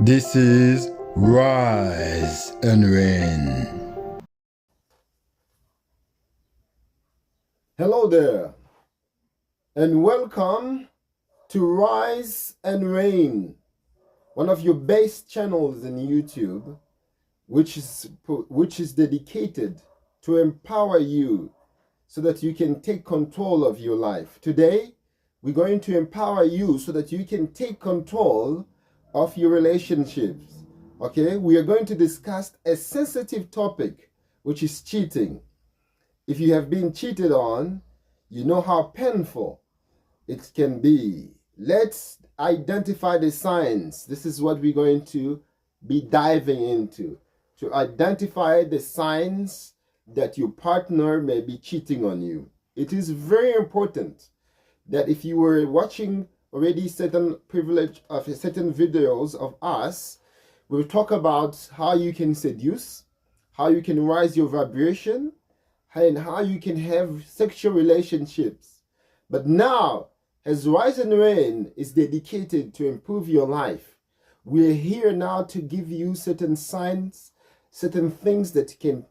This is Rise and Reign. Hello there, and welcome to Rise and Reign, one of your best channels in YouTube, which is dedicated to empower you so that you can take control of your life. Today, we're going to empower you so that you can take control of your relationships. Okay, we are going to discuss a sensitive topic, which is cheating. If you have been cheated on, you know how painful it can be. Let's identify the signs. This is what we're going to be diving into, to identify the signs that your partner may be cheating on you. It is very important that if you were watching already certain videos of us, we'll talk about how you can seduce, how you can raise your vibration, and how you can have sexual relationships. But now, as Rise and Reign is dedicated to improve your life, we're here now to give you certain signs, certain things that can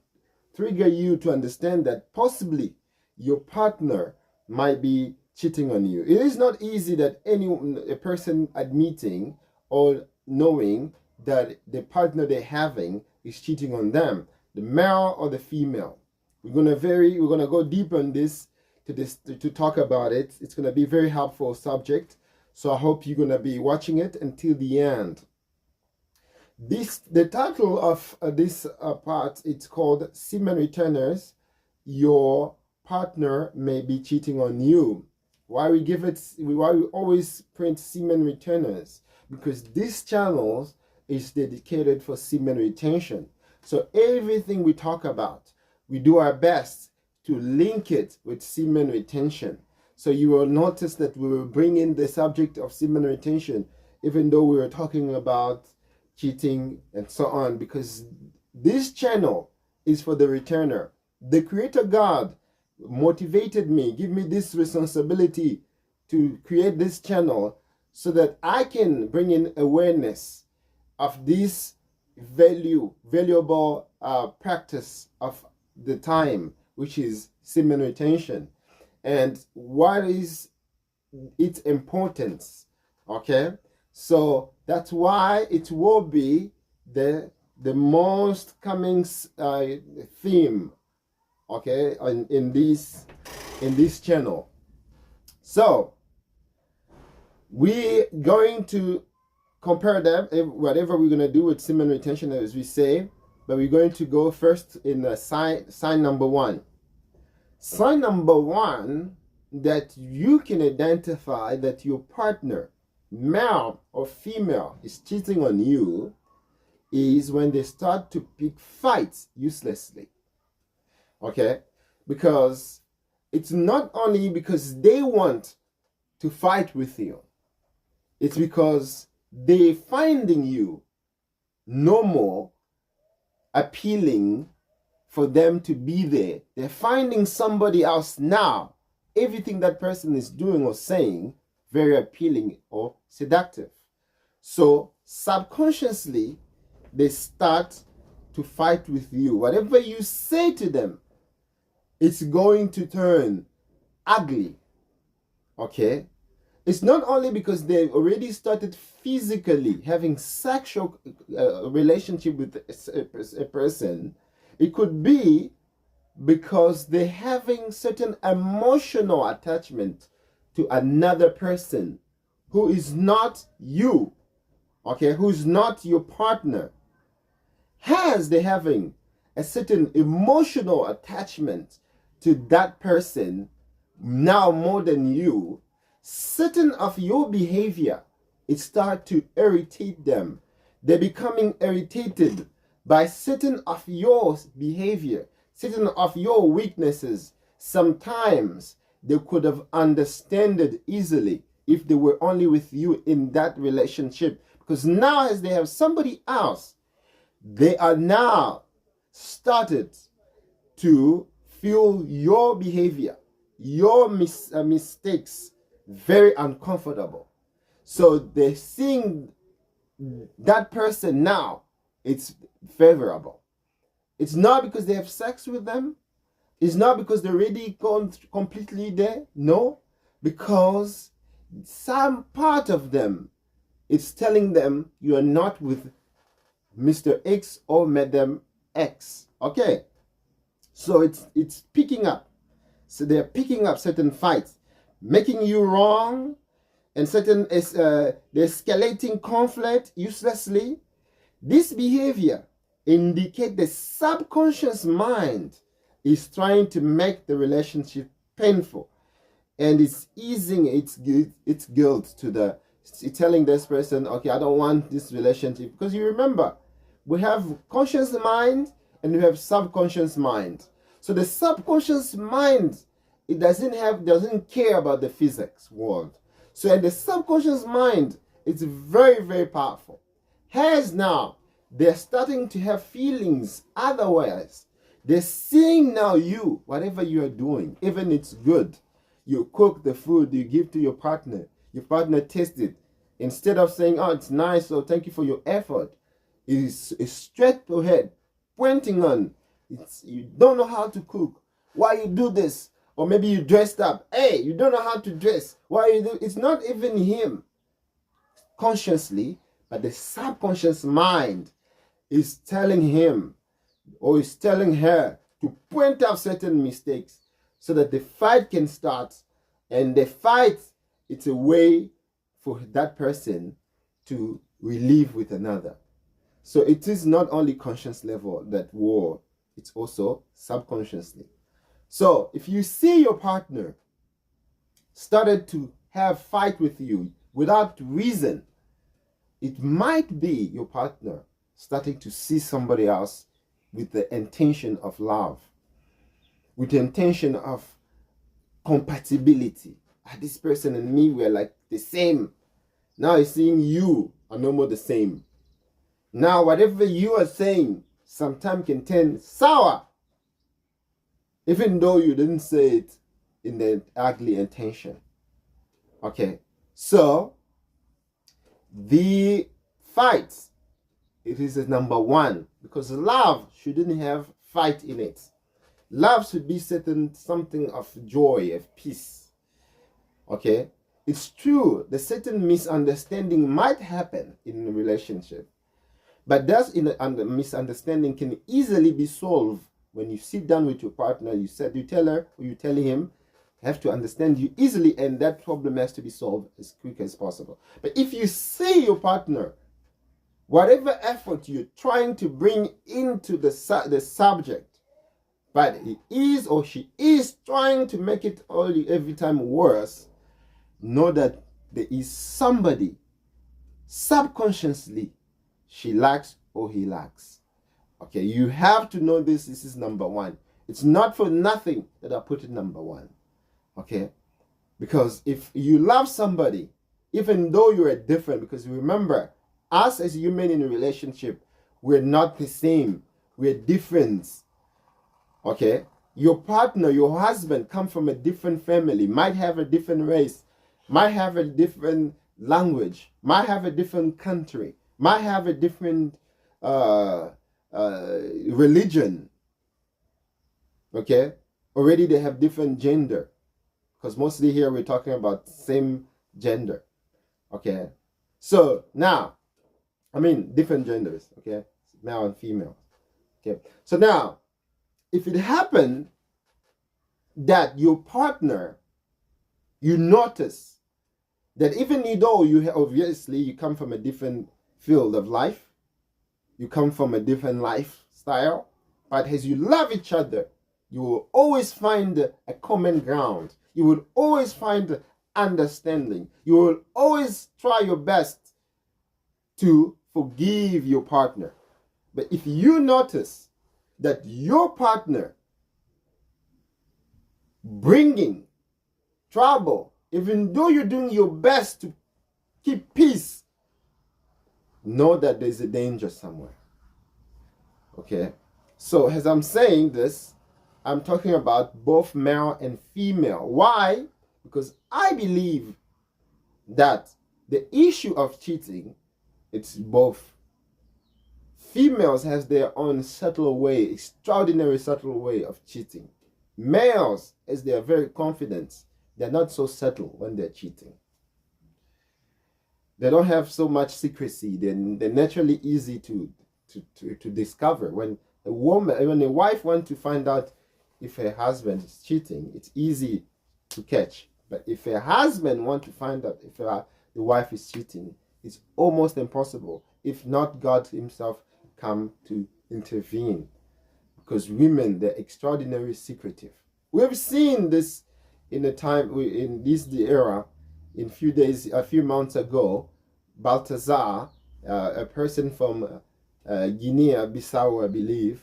trigger you to understand that possibly your partner might be cheating on you. It is not easy that a person admitting or knowing that the partner they're having is cheating on them, the male or the female. We're gonna go deep on this to talk about it. It's gonna be a very helpful subject. So I hope you're gonna be watching it until the end. The title of this part, it's called Semen Returners. Your partner may be cheating on you. Why we always print semen returners? Because this channel is dedicated for semen retention. So everything we talk about, we do our best to link it with semen retention. So you will notice that we will bring in the subject of semen retention, even though we were talking about cheating and so on, because this channel is for the returner. The Creator God motivated me, give me this responsibility to create this channel so that I can bring in awareness of this valuable practice of the time, which is semen retention, and what is its importance. Okay, so that's why it will be the most coming theme, okay, in this channel. So we're going to compare them, whatever we're going to do with semen retention, as we say, but we're going to go first in sign number one. Sign number one that you can identify that your partner, male or female, is cheating on you is when they start to pick fights uselessly. Okay? Because it's not only because they want to fight with you, it's because they're finding you no more appealing for them to be there. They're finding somebody else now. Everything that person is doing or saying, very appealing or seductive. So subconsciously, they start to fight with you. Whatever you say to them, it's going to turn ugly. Okay? It's not only because they've already started physically having sexual relationship with a person. It could be because they're having certain emotional attachment to another person who is not you, okay, who's not your partner. They're having a certain emotional attachment to that person now more than you, certain of your behavior, it starts to irritate them. They're becoming irritated by certain of your behavior, certain of your weaknesses. Sometimes they could have understood it easily if they were only with you in that relationship. Because now as they have somebody else, they are now started to feel your behavior, your mistakes very uncomfortable. So they're seeing that person now, it's favorable. It's not because they have sex with them. It's not because they're already gone completely there. No, because some part of them, it's telling them you are not with Mr. X or Madam X. Okay, so it's picking up. So they're picking up certain fights, making you wrong, and certain they're escalating conflict uselessly. This behavior indicates the subconscious mind is trying to make the relationship painful, and it's easing its guilt to it's telling this person, okay, I don't want this relationship. Because you remember, we have conscious mind and we have subconscious mind. So the subconscious mind, it doesn't care about the physics world. So in the subconscious mind, it's very, very powerful. Here's now, they're starting to have feelings otherwise. They're seeing now you, whatever you are doing, even it's good. You cook the food, you give to your partner tastes it. Instead of saying, oh, it's nice, so thank you for your effort, it's straight ahead, pointing on, you don't know how to cook, why you do this? Or maybe you dressed up, hey, you don't know how to dress, why you do? It's not even him consciously, but the subconscious mind is telling him or is telling her to point out certain mistakes so that the fight can start. And the fight, it's a way for that person to relieve with another. So it is not only conscious level that war, it's also subconsciously. So if you see your partner started to have fight with you without reason, it might be your partner starting to see somebody else with the intention of love, with the intention of compatibility. This person and me were like the same. Now he's seeing you are no more the same. Now whatever you are saying sometimes can turn sour, even though you didn't say it in the ugly intention. Okay, so the fight, it is number one, because love shouldn't have fight in it. Love should be something of joy, of peace. Okay, it's true, the certain misunderstanding might happen in a relationship, but that misunderstanding can easily be solved when you sit down with your partner. You tell her or you tell him, have to understand you easily, and that problem has to be solved as quick as possible. But if you see your partner, whatever effort you're trying to bring into the subject, but he is or she is trying to make it every time worse, know that there is somebody subconsciously she lacks or he lacks. Okay, you have to know this. This is number one. It's not for nothing that I put it number one. Okay, because if you love somebody, even though you are different, because remember, us as human in a relationship, we're not the same. We're different. Okay, your partner, your husband, come from a different family, might have a different race, might have a different language, might have a different country, might have a different religion. Okay, already they have different gender, because mostly here we're talking about same gender. Okay, so now, different genders. Okay, male and female. Okay, so now, if it happened that your partner, you notice that even though you come from a different field of life, you come from a different lifestyle, but as you love each other, you will always find a common ground. You will always find understanding. You will always try your best to forgive your partner. But if you notice that your partner bringing trouble, even though you're doing your best to keep peace, know that there's a danger somewhere. Okay, so as I'm saying this, I'm talking about both male and female. Why? Because I believe that the issue of cheating It's both. Females has their own subtle way, extraordinary subtle way of cheating. Males, as they are very confident, they're not so subtle when they're cheating. They don't have so much secrecy. They're naturally easy to discover. When a wife wants to find out if her husband is cheating, it's easy to catch. But if a husband wants to find out if the wife is cheating, it's almost impossible. If not God himself come to intervene. Because women, they're extraordinarily secretive. We've seen this in the era, a few months ago. Baltazar, a person from Guinea-Bissau, I believe,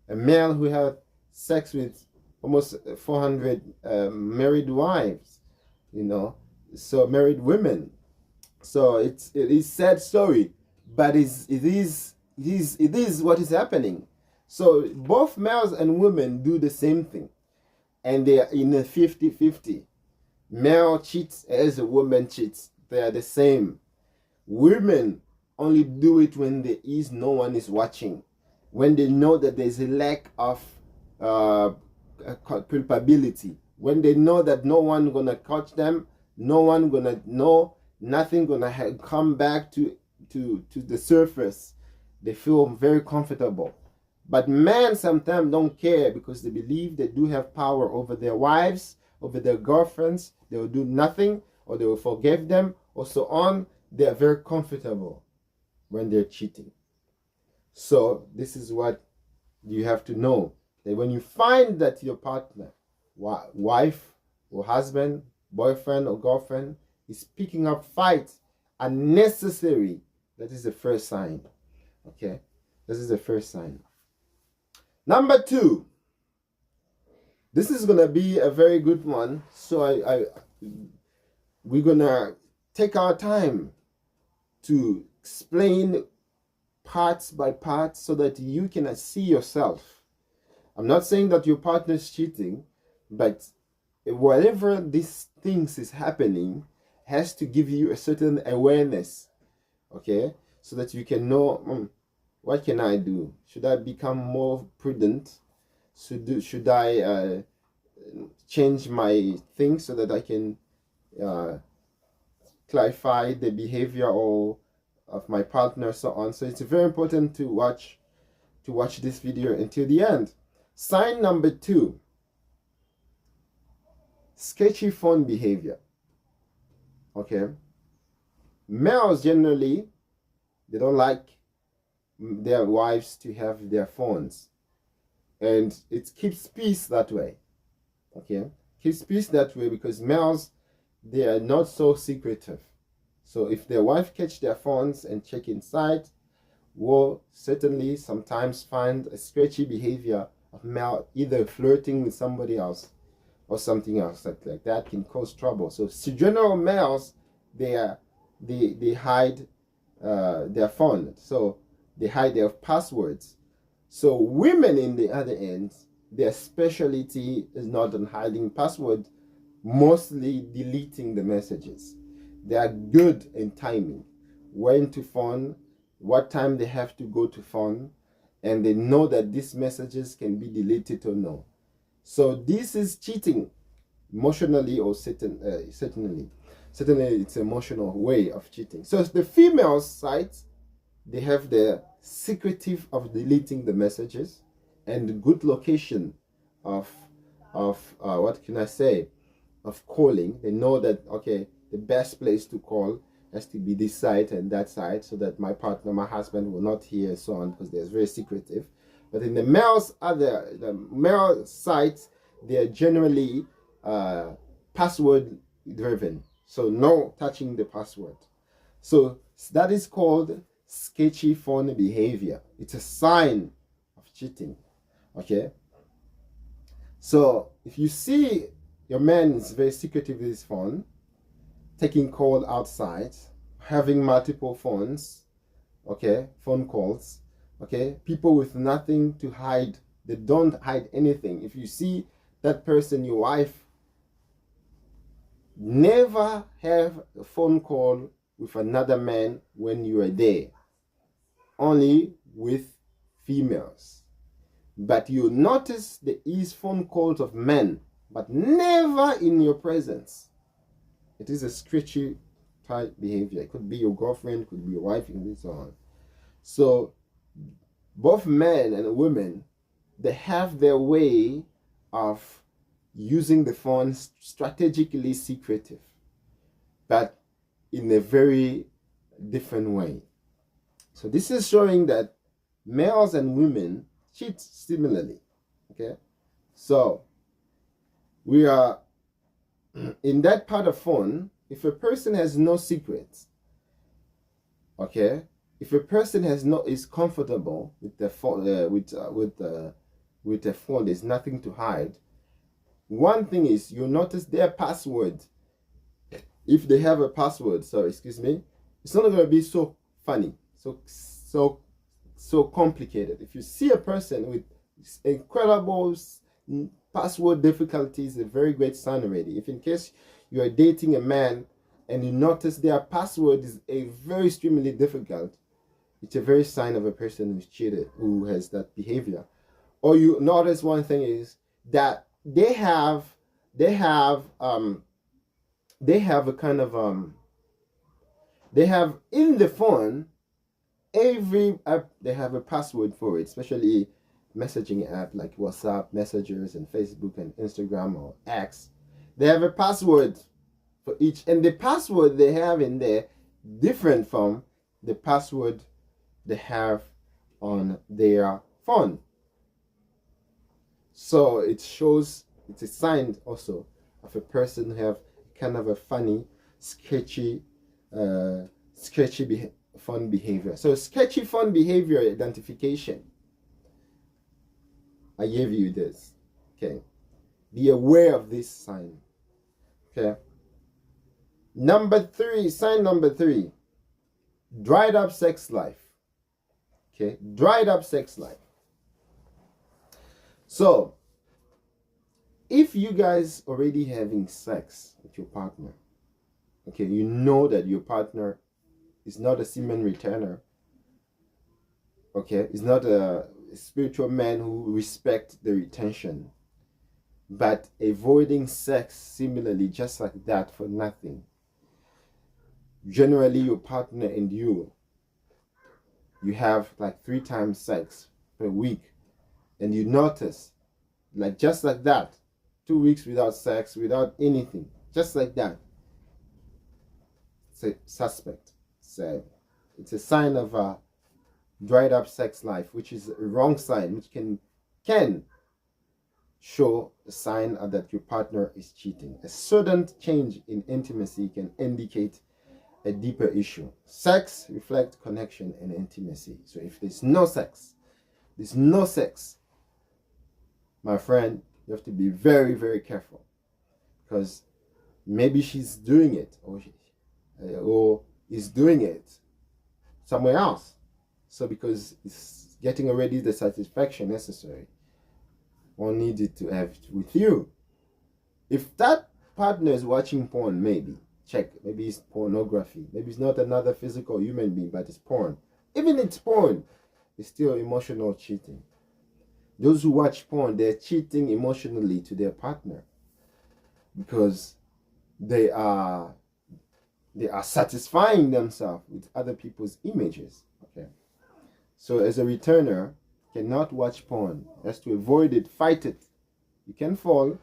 a male who had sex with almost 400 married wives, so married women. So it is sad story, but it is what is happening. So both males and women do the same thing, and they are in a 50-50. Male cheats as a woman cheats. They are the same. Women only do it when no one is watching, when they know that there's a lack of culpability, when they know that no one gonna catch them, no one gonna know, nothing gonna come back to the surface. They feel very comfortable. But men sometimes don't care because they believe they do have power over their wives, over their girlfriends. They will do nothing, or they will forgive them, or so on. They are very comfortable when they're cheating. So this is what you have to know, that when you find that your partner, wife or husband, boyfriend or girlfriend, is picking up fights unnecessary, that is the first sign. Okay, this is the first sign. Number 2, this is gonna be a very good one. So we're gonna take our time to explain parts by parts so that you can see yourself. I'm not saying that your partner is cheating, but whatever these things is happening has to give you a certain awareness, okay, so that you can know, what can I do? Should I become more prudent? Should I change my things so that I can clarify the behavior of my partner, so on. So it's very important to watch this video until the end. Sign number 2, sketchy phone behavior. Okay, males generally, they don't like their wives to have their phones, and it keeps peace that way. Okay, keeps peace that way because males, they are not so secretive. So if their wife catch their phones and check inside, will certainly sometimes find a sketchy behavior of male, either flirting with somebody else or something else like that can cause trouble. So general males, they hide their phone, so they hide their passwords. So women, in the other end, their specialty is not on hiding password, mostly deleting the messages. They are good in timing, when to phone, what time they have to go to phone, and they know that these messages can be deleted or no. So this is cheating, emotionally or certainly it's an emotional way of cheating. So the female side, they have the secretive of deleting the messages and the good location of what can I say, of calling. They know that, okay, the best place to call has to be this side and that side, so that my partner, my husband, will not hear and so on, because they're very secretive. But in the male sites, they are generally password driven, so no touching the password. So that is called sketchy phone behavior. It's a sign of cheating. Okay, so if you see your man is very secretive with his phone, taking call outside, having multiple phones, okay, phone calls, okay, people with nothing to hide, they don't hide anything. If you see that person, your wife, never have a phone call with another man when you are there. Only with females. But you notice there is phone calls of men, but never in your presence. It is a sketchy type behavior. It could be your girlfriend, could be your wife, and so on. So both men and women, they have their way of using the phone strategically secretive, but in a very different way. So this is showing that males and women cheat similarly. Okay, so we are in that part of phone. If a person has no secrets, okay, if a person is comfortable with the phone, with the phone, there's nothing to hide. One thing is, you notice their password. If they have a password, it's not going to be so funny, so complicated. If you see a person with incredible password difficulties, a very great sign already. If in case you are dating a man and you notice their password is a very extremely difficult, it's a very sign of a person who's cheated, who has that behavior. Or you notice one thing is that they have a kind of they have in the phone every app, they have a password for it, especially messaging app like WhatsApp, Messengers, and Facebook and Instagram or X. They have a password for each, and the password they have in there different from the password they have on their phone. So it shows, it's a sign also of a person who have kind of a funny, sketchy fun behavior. So sketchy fun behavior identification. I gave you this. Okay. Be aware of this sign. Okay. Sign number 3. Dried up sex life. Okay. Dried up sex life. So, if you guys already having sex with your partner, okay, you know that your partner is not a semen returner, okay, is not a spiritual man who respects the retention, but avoiding sex similarly just like that for nothing. Generally, your partner and you have like 3 times sex per week, and you notice, like just like that, 2 weeks without sex, without anything, just like that, it's a suspect. It's a sign of a dried up sex life, which is a wrong sign, which can show a sign that your partner is cheating. A sudden change in intimacy can indicate a deeper issue. Sex reflects connection and intimacy. So if there's no sex, my friend, you have to be very, very careful, because maybe she's doing it or is doing it somewhere else. So because it's getting already the satisfaction necessary, one needed to have it with you. If that partner is watching porn, maybe check. Maybe it's pornography. Maybe it's not another physical human being, but it's porn. Even it's porn, it's still emotional cheating. Those who watch porn, they're cheating emotionally to their partner because they are satisfying themselves with other people's images. Okay. So as a returner, cannot watch porn. Has to avoid it, fight it. You can fall.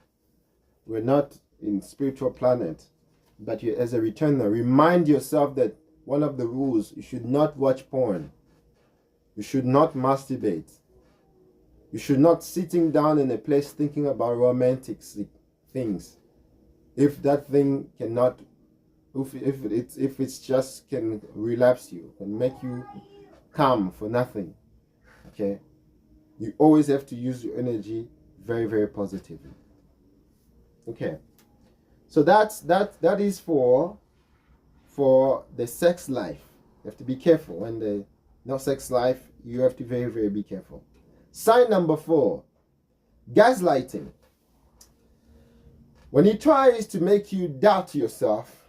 We're not in spiritual planet. But you, as a returner, remind yourself that one of the rules, you should not watch porn. You should not masturbate. You should not sitting down in a place thinking about romantic things. If that thing cannot, if it's just can relapse you, can make you calm for nothing. Okay, you always have to use your energy very, very positively. Okay, so that is for the sex life. You have to be careful when the no sex life. You have to very, very be careful. Sign number 4, gaslighting. When he tries to make you doubt yourself,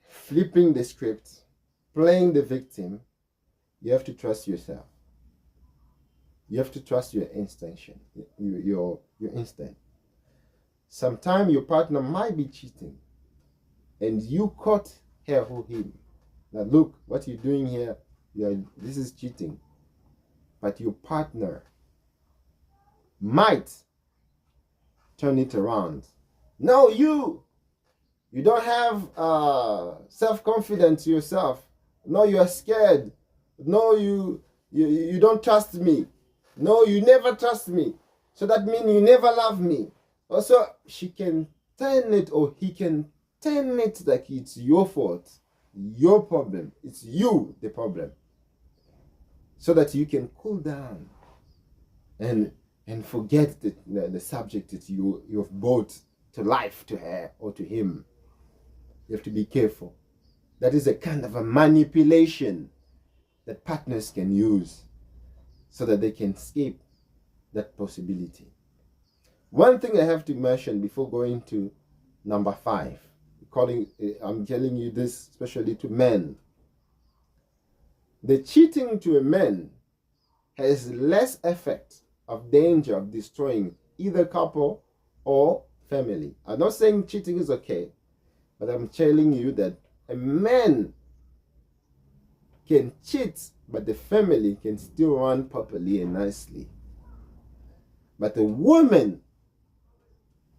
flipping the script, playing the victim, you have to trust yourself. You have to trust your instinct. Your instinct. Sometimes your partner might be cheating, and you caught her or him. Now look, what you're doing here, this is cheating. But your partner might turn it around. No, you don't have self-confidence yourself. No, you are scared. No, you don't trust me. No, you never trust me. So that means you never love me. Also, she can turn it, or he can turn it like it's your fault, your problem. It's you, the problem. So that you can cool down and forget the subject that you've brought to life to her or to him. You have to be careful. That is a kind of a manipulation that partners can use so that they can escape that possibility. One thing I have to mention before going to number 5, I'm telling you this especially to men. The cheating to a man has less effect of danger of destroying either couple or family. I'm not saying cheating is okay, but I'm telling you that a man can cheat, but the family can still run properly and nicely. But a woman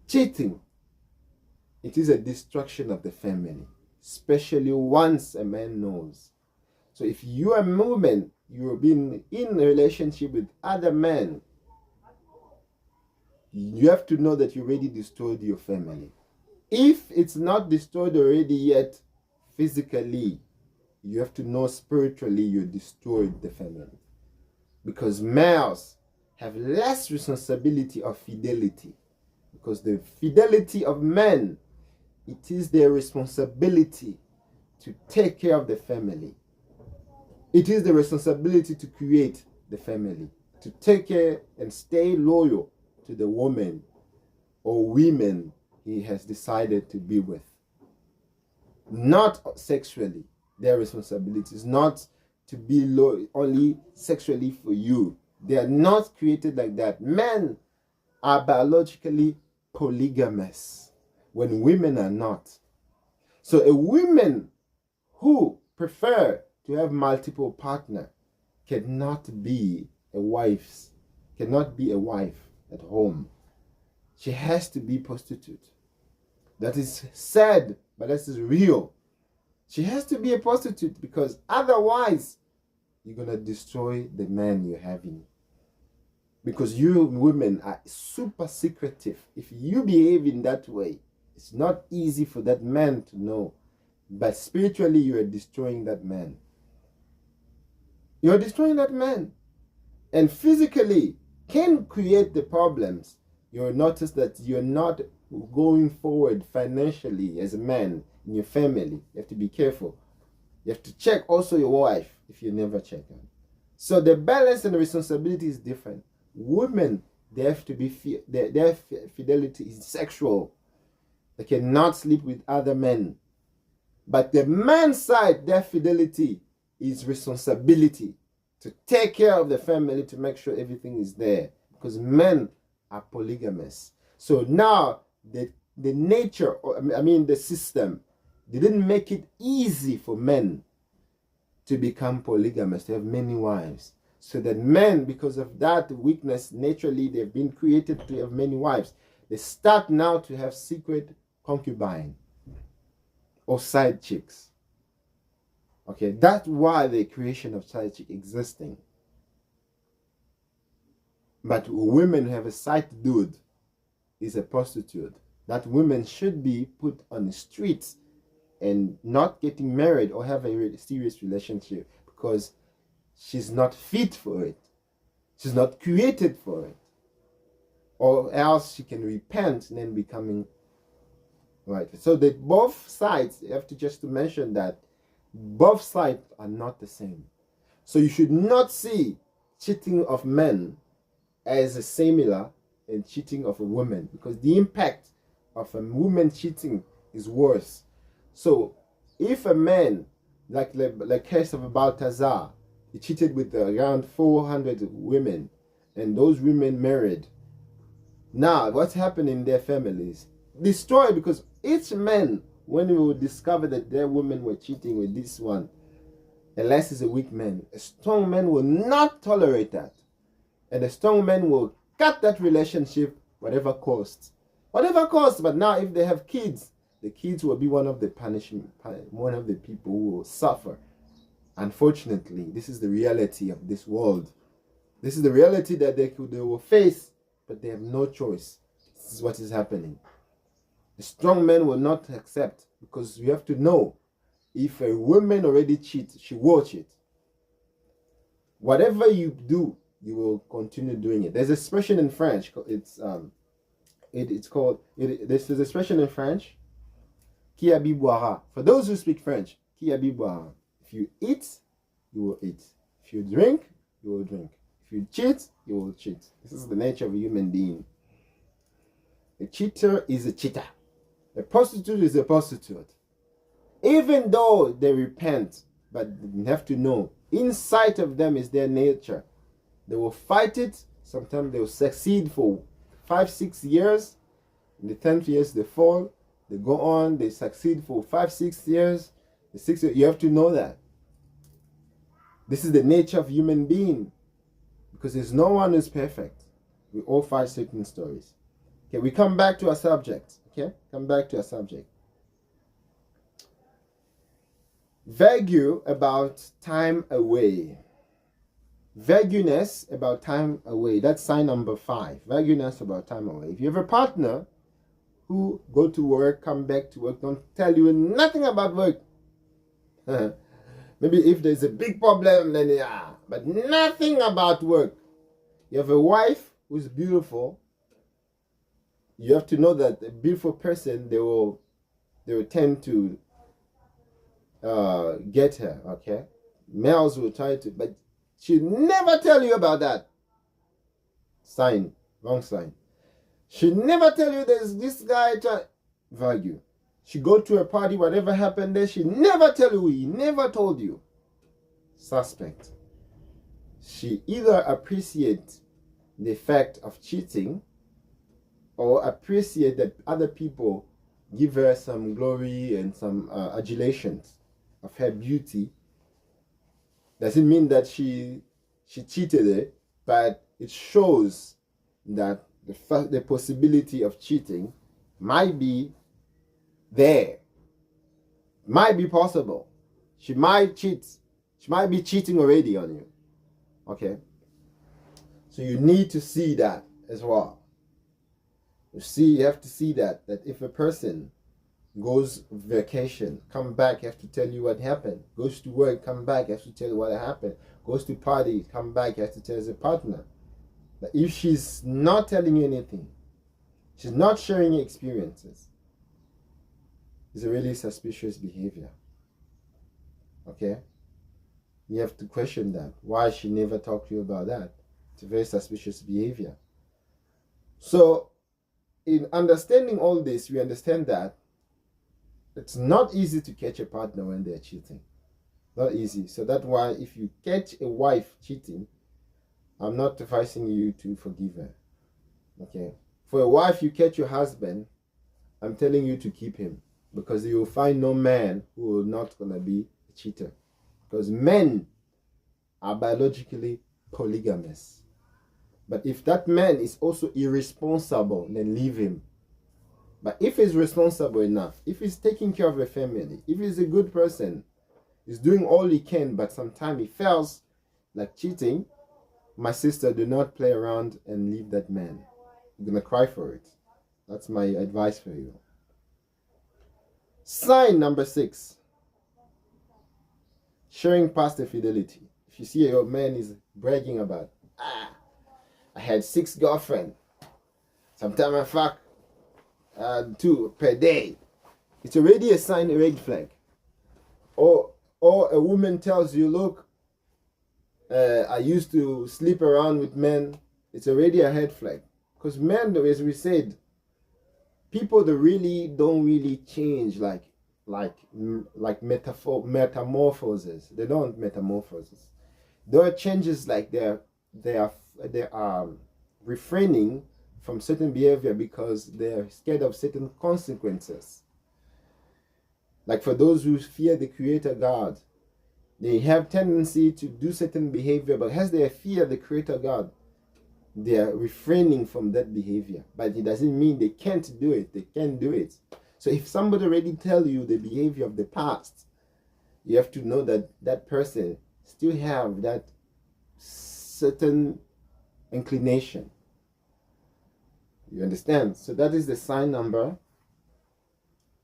cheating, it is a destruction of the family, especially once a man knows. So if you are a woman, you've been in a relationship with other men, you have to know that you already destroyed your family. If it's not destroyed already yet physically, you have to know spiritually you destroyed the family. Because males have less responsibility of fidelity. Because the fidelity of men, it is their responsibility to take care of the family. It is the responsibility to create the family, to take care and stay loyal to the woman or women he has decided to be with. Not sexually. Their responsibility is not to be loyal only sexually for you. They are not created like that. Men are biologically polygamous when women are not. So a woman who prefer to have multiple partners cannot be a wife at home. She has to be prostitute. That is sad, but that is real. She has to be a prostitute, because otherwise you're going to destroy the man you're having. Because you women are super secretive. If you behave in that way, it's not easy for that man to know. But spiritually, you are destroying that man. You're destroying that man. And physically can create the problems. You'll notice that you're not going forward financially as a man in your family. You have to be careful. You have to check also your wife if you never check her. So the balance and the responsibility is different. Women, they have to be their fidelity is sexual. They cannot sleep with other men. But the man's side, their fidelity is responsibility to take care of the family, to make sure everything is there. Because men are polygamous. So now the nature, the system, they didn't make it easy for men to become polygamous, to have many wives. So that men, because of that weakness, naturally they've been created to have many wives. They start now to have secret concubine or side chicks. Okay, that's why the creation of side chick existing. But women who have a side dude is a prostitute. That women should be put on the streets and not getting married or have a serious relationship, because she's not fit for it. She's not created for it. Or else she can repent and then becoming right. So that both sides, you have to just to mention that both sides are not the same. So you should not see cheating of men as a similar and cheating of a woman, because the impact of a woman cheating is worse. So if a man like the case of Balthazar. He cheated with around 400 women, and those women married. Now, what's happening in their families? Destroyed, because each man, when he will discover that their women were cheating with this one, unless he's a weak man, a strong man will not tolerate that. And a strong man will cut that relationship, whatever cost. Whatever cost, but now if they have kids, the kids will be one of the punishment, one of the people who will suffer. Unfortunately, this is the reality of this world. This is the reality that they will face, but they have no choice. This is what is happening. A strong man will not accept, because you have to know, if a woman already cheats, she will cheat. Whatever you do, you will continue doing it. There's an expression in French. This is an expression in French. Qui habille boira. For those who speak French, qui habille boira. If you eat, you will eat. If you drink, you will drink. If you cheat, you will cheat. This is the nature of a human being. A cheater is a cheater. A prostitute is a prostitute. Even though they repent, but you have to know, inside of them is their nature. They will fight it. Sometimes they will succeed for 5-6 years. In the 10th years, they fall. They go on. They succeed for 5-6 years. The 6 years, you have to know that. This is the nature of human being. Because there's no one who's perfect. We all fight certain stories. Okay, we come back to our subject. Okay, come back to our subject. Vague about time away. Vagueness about time away. That's sign number 5. Vagueness about time away. If you have a partner who go to work, come back to work, don't tell you nothing about work. Maybe if there's a big problem, then yeah, but nothing about work. You have a wife who's beautiful. You have to know that a beautiful person, they will tend to get her, okay? Males will try to, but she'll never tell you about that. Sign, wrong sign. She'll never tell you there's this guy value. She go to a party, whatever happened there, she never tell you, he never told you. Suspect. She either appreciates the fact of cheating, or appreciate that other people give her some glory and some adulations of her beauty. Doesn't mean that she cheated it, but it shows that the possibility of cheating might be there. Might be possible. She might cheat. She might be cheating already on you. Okay? So you need to see that as well. You have to see that if a person goes vacation, come back, have to tell you what happened. Goes to work, come back, have to tell you what happened. Goes to party, come back, have to tell his partner. But if she's not telling you anything, she's not sharing experiences, it's a really suspicious behavior. Okay? You have to question that. Why she never talked to you about that? It's a very suspicious behavior. So, in understanding all this, we understand that it's not easy to catch a partner when they're cheating. Not easy. So that's why if you catch a wife cheating, I'm not advising you to forgive her. Okay? For a wife, you catch your husband, I'm telling you to keep him. Because you will find no man who will not gonna be a cheater. Because men are biologically polygamous. But if that man is also irresponsible, then leave him. But if he's responsible enough, if he's taking care of a family, if he's a good person, he's doing all he can, but sometimes he fails, like cheating, my sister, do not play around and leave that man. You're going to cry for it. That's my advice for you. Sign number 6. Sharing past infidelity. If you see your man is bragging about, I had 6 girlfriends. Sometimes I fuck 2 per day. It's already a sign, a red flag. Or a woman tells you, look, I used to sleep around with men. It's already a red flag. Because men, as we said, people that really don't really change. Like metamorphoses. They don't metamorphoses. There are changes like they are refraining from certain behavior because they're scared of certain consequences. Like for those who fear the Creator God, they have tendency to do certain behavior, but as they fear the Creator God, they are refraining from that behavior. But it doesn't mean they can't do it. They can do it. So if somebody already tell you the behavior of the past, you have to know that that person still have that certain inclination. You understand? So that is the sign number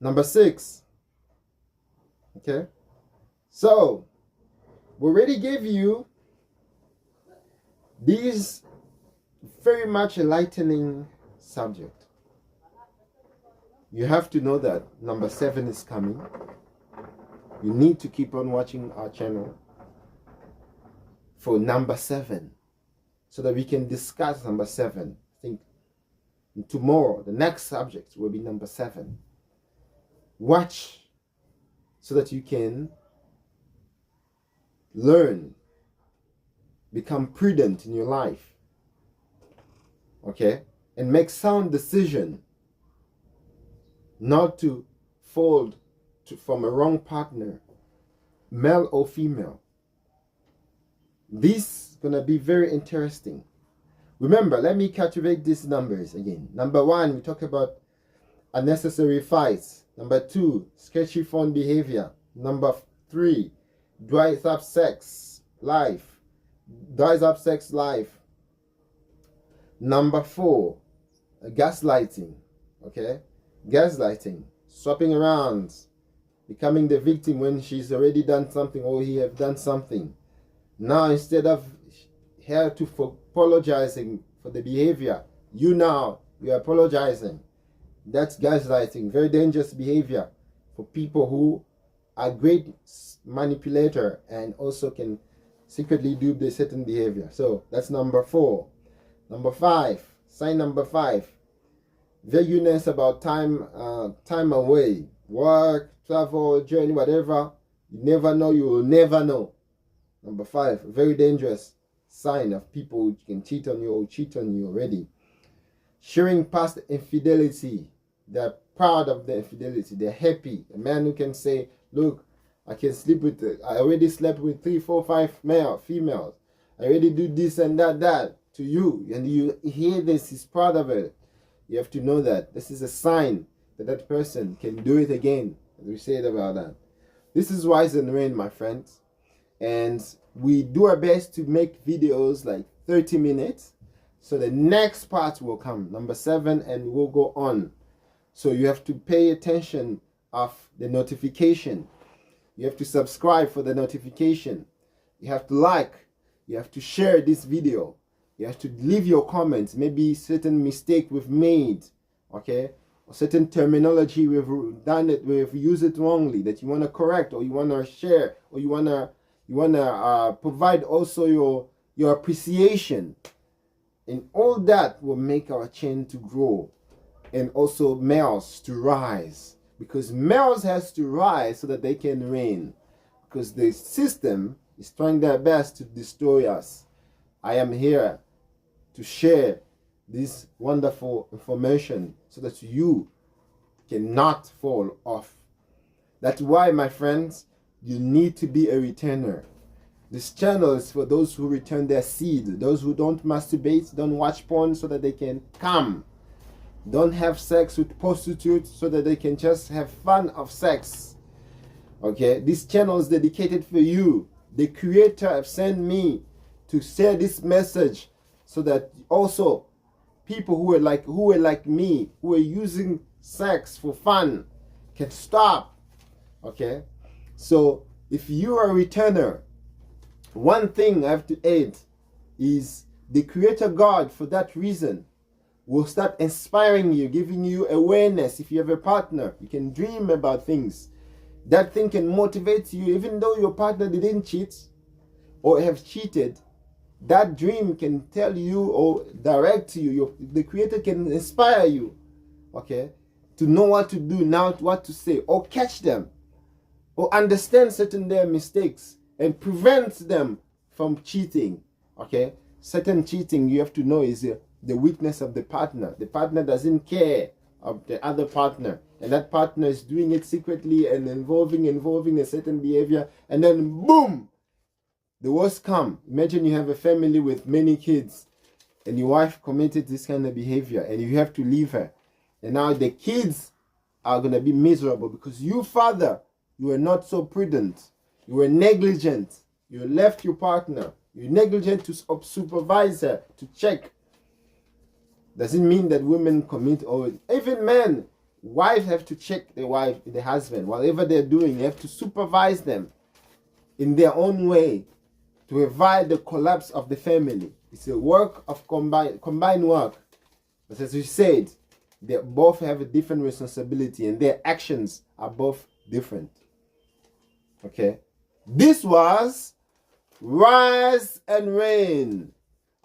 6. Okay? So, we already gave you these very much enlightening subject. You have to know that number 7 is coming. You need to keep on watching our channel for number 7 so that we can discuss number 7. I think tomorrow, the next subject will be number 7. Watch so that you can learn, become prudent in your life, okay, and make sound decision not to fall from a wrong partner, male or female. This is gonna be very interesting. Remember, let me cultivate these numbers again. Number 1, we talk about unnecessary fights. Number 2, sketchy phone behavior. Number 3, dries up sex life. Number 4, gaslighting. Okay, gaslighting, swapping around, becoming the victim when she's already done something or he have done something. Now instead of her to apologizing for the behavior, you are apologizing. That's gaslighting. Very dangerous behavior for people who are great manipulator and also can secretly do the certain behavior. So that's number 4. Number 5, sign number 5, vagueness about time away, work, travel, journey, whatever. You never know, you will never know. Number 5, very dangerous sign of people who can cheat on you or cheat on you already. Sharing past infidelity. They're proud of the infidelity. They're happy. A man who can say, look, I already slept with 3, 4, 5 females. I already do this and that to you. And you hear this, he's proud of it. You have to know that this is a sign that that person can do it again. As we said about that. This is Rise and Reign, my friends. And we do our best to make videos like 30 minutes. So the next part will come, number 7, and we'll go on. So you have to pay attention of the notification. You have to subscribe for the notification. You have to like. You have to share this video. You have to leave your comments. Maybe certain mistake we've made, okay? Or certain terminology we've done it, we've used it wrongly that you want to correct, or you want to share, or you want to provide also your appreciation. And all that will make our chain to grow, and also males to rise, because males has to rise so that they can reign, because the system is trying their best to destroy us. I am here to share this wonderful information so that you cannot fall off. That's why, my friends, you need to be a returner. This channel is for those who return their seed, those who don't masturbate, don't watch porn so that they can come, don't have sex with prostitutes so that they can just have fun of sex. Okay, this channel is dedicated for you. The Creator have sent me to share this message so that also people who are like me, who are using sex for fun, can stop. Okay, so if you are a returner, one thing I have to add is the Creator God, for that reason, will start inspiring you, giving you awareness. If you have a partner, you can dream about things. That thing can motivate you, even though your partner didn't cheat or have cheated. That dream can tell you or direct you. The Creator can inspire you, okay, to know what to do now, what to say, or catch them or understand certain their mistakes and prevent them from cheating. Okay, certain cheating you have to know is the weakness of the partner. The partner doesn't care of the other partner, and that partner is doing it secretly and involving a certain behavior, and then boom, the worst come. Imagine you have a family with many kids and your wife committed this kind of behavior and you have to leave her, and now the kids are going to be miserable because you, father, you were not so prudent, you were negligent, you left your partner, you're negligent to supervise her, to check. Doesn't mean that women commit, or even men, wives have to check the husband, whatever they're doing, you have to supervise them in their own way to avoid the collapse of the family. It's a work of combined work. But as we said, they both have a different responsibility and their actions are both different. Okay? This was Rise and Reign.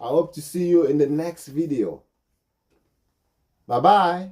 I hope to see you in the next video. Bye-bye.